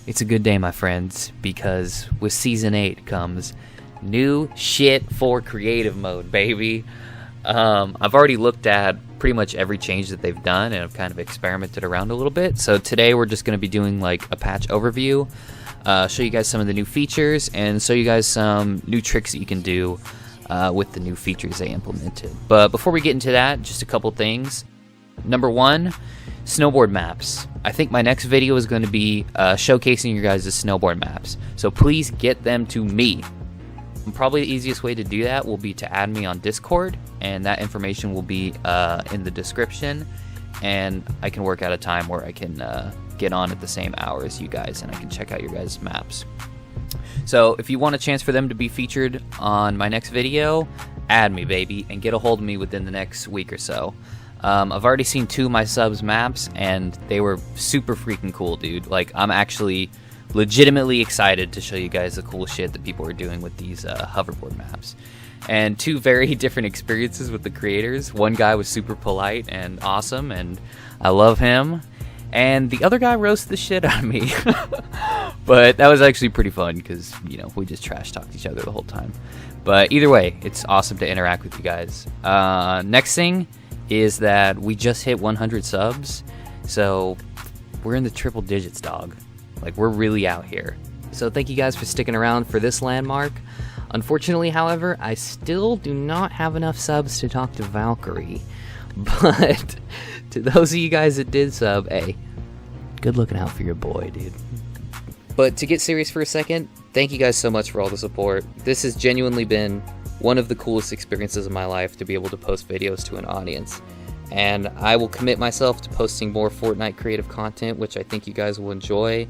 It's a good day, my friends, because with Season 8 comes new shit for creative mode, baby. I've already looked at pretty much every change that they've done, and I've kind of experimented around a little bit. So today we're just going to be doing like a patch overview, show you guys some of the new features, and show you guys some new tricks that you can do with the new features they implemented. But before we get into that, just a couple things. Number one, snowboard maps. I think my next video is going to be showcasing your guys' snowboard maps. So please get them to me. And probably the easiest way to do that will be to add me on Discord, and that information will be in the description. And I can work out a time where I can get on at the same hour as you guys, and I can check out your guys' maps. So if you want a chance for them to be featured on my next video, add me, baby, and get a hold of me within the next week or so. I've already seen 2 of my subs' maps, and they were super freaking cool, dude. Like, I'm actually legitimately excited to show you guys the cool shit that people are doing with these hoverboard maps. And 2 very different experiences with the creators. One guy was super polite and awesome, and I love him. And the other guy roasted the shit out of me. But that was actually pretty fun because, you know, we just trash talked each other the whole time. But either way, it's awesome to interact with you guys. Next thing is that we just hit 100 subs. So we're in the triple digits, dog. Like, we're really out here. So thank you guys for sticking around for this landmark. Unfortunately, however, I still do not have enough subs to talk to Valkyrie. But to those of you guys that did sub, hey, good looking out for your boy, dude. But to get serious for a second, thank you guys so much for all the support. This has genuinely been one of the coolest experiences of my life, to be able to post videos to an audience. And I will commit myself to posting more Fortnite creative content, which I think you guys will enjoy.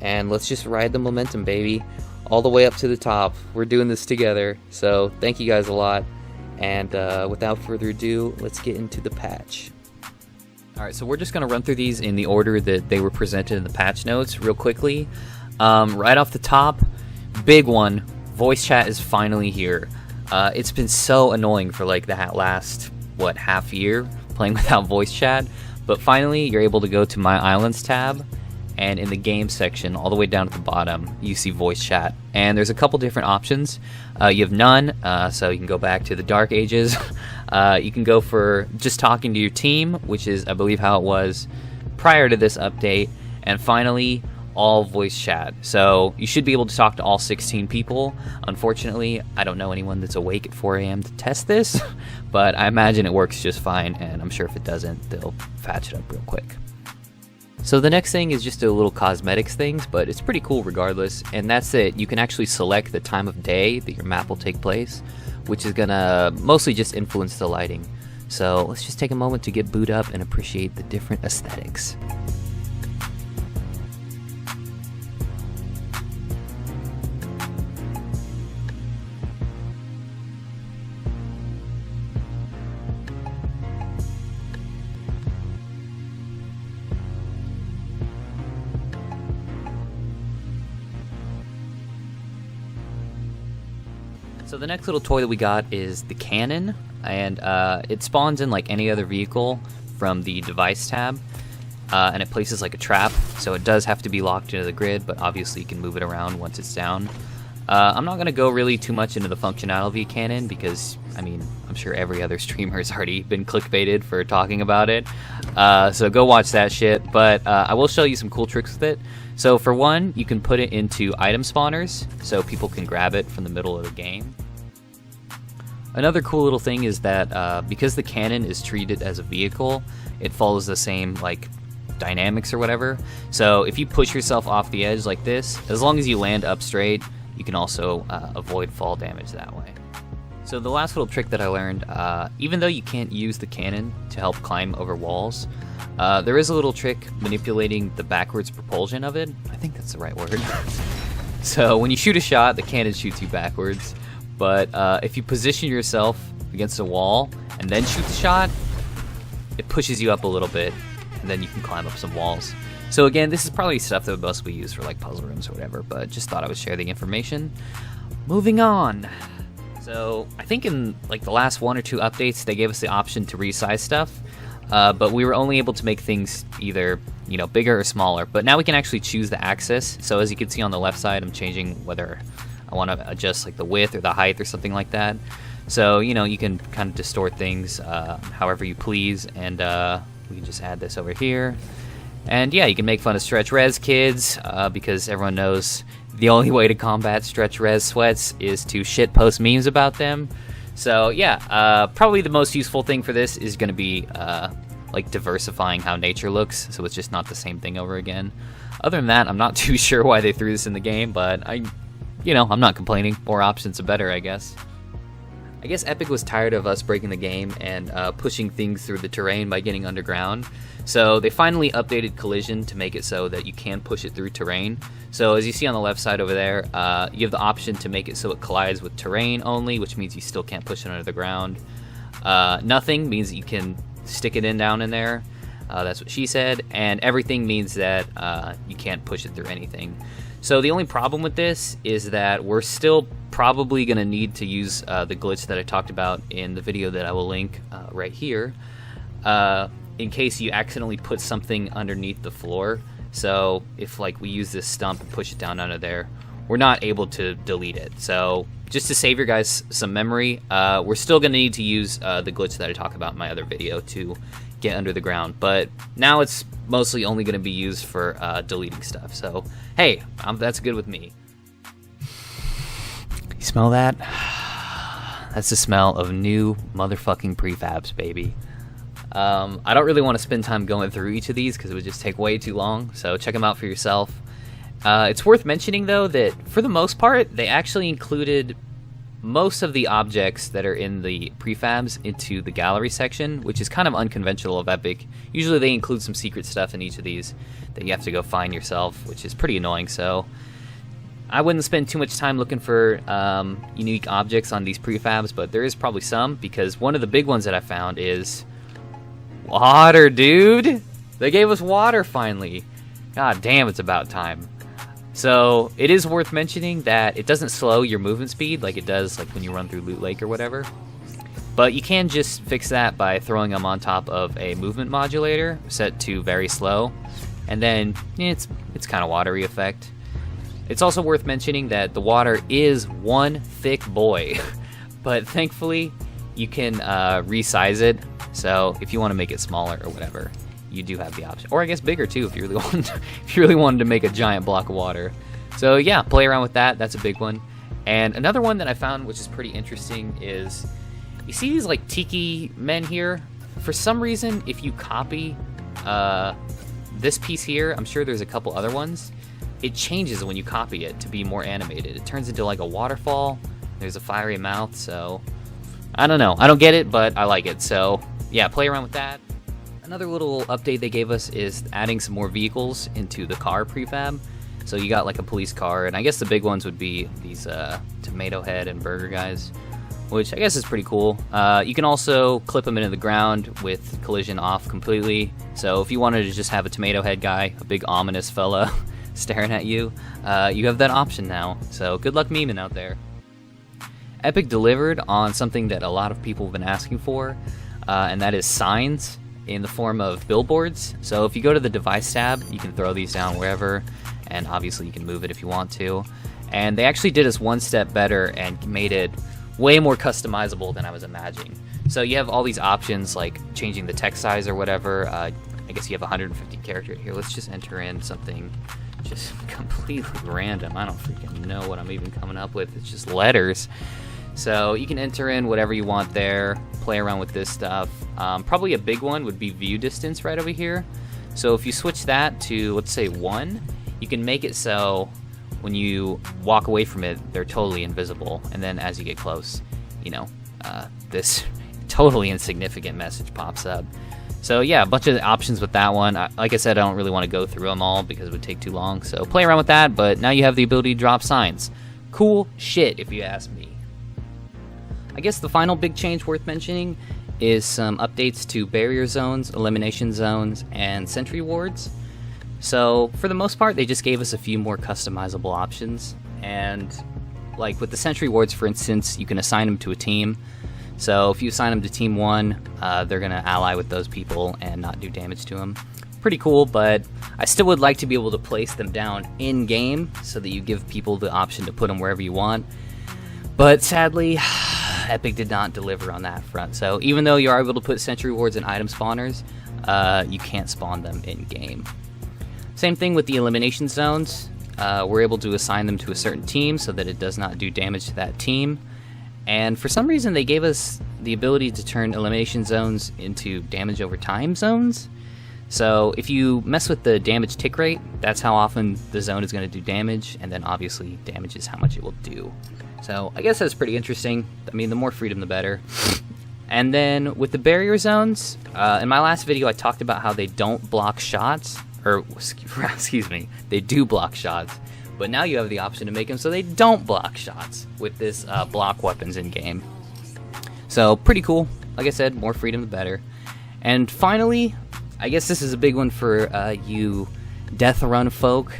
And let's just ride the momentum, baby, all the way up to the top. We're doing this together. So thank you guys a lot. And without further ado, let's get into the patch. Alright, so we're just going to run through these in the order that they were presented in the patch notes real quickly. Right off the top, big one, voice chat is finally here. It's been so annoying for like that last, half year playing without voice chat. But finally, you're able to go to My Islands tab, and in the game section, all the way down at the bottom, you see voice chat. And there's a couple different options. You have none, so you can go back to the dark ages. You can go for just talking to your team, which is, I believe, how it was prior to this update. And finally, all voice chat. So you should be able to talk to all 16 people. Unfortunately, I don't know anyone that's awake at 4 a.m. to test this, but I imagine it works just fine, and I'm sure if it doesn't, they'll patch it up real quick. So the next thing is just a little cosmetics things, but it's pretty cool regardless, and that's it. You can actually select the time of day that your map will take place, which is gonna mostly just influence the lighting. So let's just take a moment to get booed up and appreciate the different aesthetics. So the next little toy that we got is the cannon, and it spawns in like any other vehicle from the device tab, and it places like a trap, so it does have to be locked into the grid, but obviously you can move it around once it's down. I'm not going to go really too much into the functionality of cannon because, I mean, I'm sure every other streamer has already been clickbaited for talking about it, so go watch that shit, but I will show you some cool tricks with it. So for one, you can put it into item spawners, so people can grab it from the middle of the game. Another cool little thing is that because the cannon is treated as a vehicle, it follows the same like dynamics or whatever. So if you push yourself off the edge like this, as long as you land up straight, you can also avoid fall damage that way. So the last little trick that I learned, even though you can't use the cannon to help climb over walls, there is a little trick manipulating the backwards propulsion of it. I think that's the right word. So when you shoot a shot, the cannon shoots you backwards. But if you position yourself against a wall and then shoot the shot, it pushes you up a little bit, and then you can climb up some walls. So again, this is probably stuff that would mostly be used for like puzzle rooms or whatever, but just thought I would share the information. Moving on. So I think in like the last 1 or 2 updates, they gave us the option to resize stuff. but we were only able to make things either, bigger or smaller. But now we can actually choose the axis. So as you can see on the left side, I'm changing whether I want to adjust like the width or the height or something like that. So, you can kind of distort things however you please, and we can just add this over here. And yeah, you can make fun of stretch res kids, because everyone knows the only way to combat stretch res sweats is to shitpost memes about them. So yeah, probably the most useful thing for this is going to be like diversifying how nature looks, so it's just not the same thing over again. Other than that, I'm not too sure why they threw this in the game, but I'm not complaining. More options are better, I guess. I guess Epic was tired of us breaking the game and pushing things through the terrain by getting underground. So they finally updated collision to make it so that you can push it through terrain. So as you see on the left side over there, you have the option to make it so it collides with terrain only, which means you still can't push it under the ground. Nothing means that you can stick it down in there. That's what she said. And everything means that you can't push it through anything. So the only problem with this is that we're still probably going to need to use the glitch that I talked about in the video that I will link right here, in case you accidentally put something underneath the floor. So if like we use this stump and push it down under there, we're not able to delete it. So just to save your guys some memory, we're still going to need to use the glitch that I talk about in my other video to get under the ground. But now it's mostly only going to be used for deleting stuff. So hey, that's good with me. You smell that? That's the smell of new motherfucking prefabs, baby. I don't really want to spend time going through each of these because it would just take way too long, so check them out for yourself. It's worth mentioning, though, that for the most part, they actually included most of the objects that are in the prefabs into the gallery section, which is kind of unconventional of Epic. Usually they include some secret stuff in each of these that you have to go find yourself, which is pretty annoying, so I wouldn't spend too much time looking for unique objects on these prefabs, but there is probably some, because one of the big ones that I found is water, dude! They gave us water finally. God damn, it's about time. So it is worth mentioning that it doesn't slow your movement speed like it does like when you run through Loot Lake or whatever. But you can just fix that by throwing them on top of a movement modulator set to very slow, and then it's kind of watery effect. It's also worth mentioning that the water is one thick boy, but thankfully you can resize it. So if you want to make it smaller or whatever, you do have the option, or I guess bigger too if you really wanted to make a giant block of water. So yeah, play around with that. That's a big one. And another one that I found, which is pretty interesting, is you see these like tiki men here. For some reason, if you copy this piece here, I'm sure there's a couple other ones, it changes when you copy it to be more animated. It turns into like a waterfall. There's a fiery mouth. So I don't know. I don't get it, but I like it. So yeah, play around with that. Another little update they gave us is adding some more vehicles into the car prefab. So you got like a police car, and I guess the big ones would be these tomato head and burger guys, which I guess is pretty cool. You can also clip them into the ground with collision off completely. So if you wanted to just have a tomato head guy, a big ominous fella staring at you, you have that option now. So good luck memeing out there. Epic delivered on something that a lot of people have been asking for, and that is signs in the form of billboards. So if you go to the device tab, you can throw these down wherever, and obviously you can move it if you want to. And they actually did us one step better and made it way more customizable than I was imagining. So you have all these options like changing the text size or whatever. I guess you have 150 characters here. Let's just enter in something just completely random. I don't freaking know what I'm even coming up with. It's just letters. So you can enter in whatever you want there, play around with this stuff. Probably a big one would be view distance right over here. So if you switch that to, let's say 1, you can make it so when you walk away from it, they're totally invisible. And then as you get close, this totally insignificant message pops up. So yeah, a bunch of options with that one. Like I said, I don't really want to go through them all because it would take too long. So play around with that, but now you have the ability to drop signs. Cool shit, if you ask me. I guess the final big change worth mentioning is some updates to barrier zones, elimination zones, and sentry wards. So for the most part, they just gave us a few more customizable options. And like with the sentry wards, for instance, you can assign them to a team. So if you assign them to Team 1, they're going to ally with those people and not do damage to them. Pretty cool, but I still would like to be able to place them down in-game so that you give people the option to put them wherever you want. But sadly, Epic did not deliver on that front. So even though you are able to put Sentry Wards in item spawners, you can't spawn them in-game. Same thing with the elimination zones. We're able to assign them to a certain team so that it does not do damage to that team. And for some reason, they gave us the ability to turn elimination zones into damage over time zones. So if you mess with the damage tick rate, that's how often the zone is going to do damage, and then obviously damage is how much it will do. So I guess that's pretty interesting. I mean, the more freedom, the better. And then with the barrier zones, in my last video I talked about how they don't block shots, or excuse me, they do block shots. But now you have the option to make them so they don't block shots with this block weapons in game. So pretty cool. Like I said, more freedom the better. And finally, I guess this is a big one for you death run folk.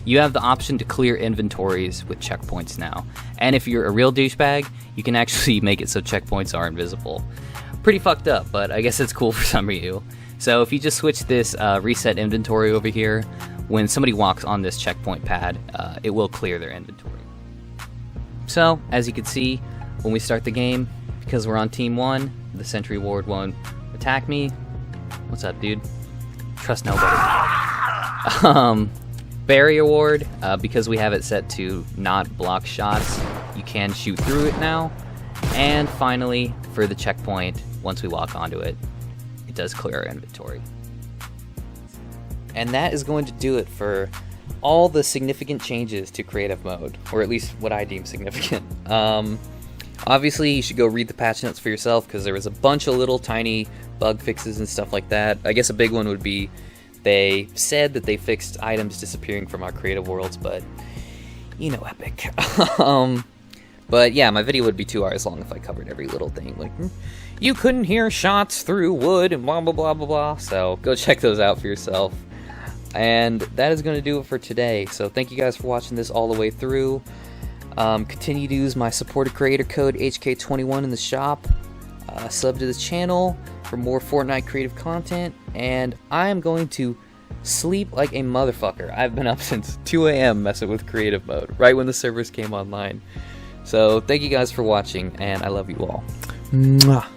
You have the option to clear inventories with checkpoints now. And if you're a real douchebag, you can actually make it so checkpoints are invisible. Pretty fucked up, but I guess it's cool for some of you. So if you just switch this reset inventory over here, when somebody walks on this checkpoint pad, it will clear their inventory. So, as you can see, when we start the game, because we're on Team 1, the Sentry Ward won't attack me. What's up, dude? Trust nobody. Barrier Ward, because we have it set to not block shots, you can shoot through it now. And finally, for the checkpoint, once we walk onto it, it does clear our inventory. And that is going to do it for all the significant changes to creative mode, or at least what I deem significant. Obviously, you should go read the patch notes for yourself, because there was a bunch of little tiny bug fixes and stuff like that. I guess a big one would be they said that they fixed items disappearing from our creative worlds, but you know, Epic. But yeah, my video would be 2 hours long if I covered every little thing. Like, you couldn't hear shots through wood and blah blah blah blah blah. So go check those out for yourself. And that is going to do it for today. So thank you guys for watching this all the way through. Continue to use my supported creator code HK21 in the shop. Sub to this channel for more Fortnite creative content. And I am going to sleep like a motherfucker. I've been up since 2 a.m. messing with creative mode, right when the servers came online. So thank you guys for watching, and I love you all. Mwah.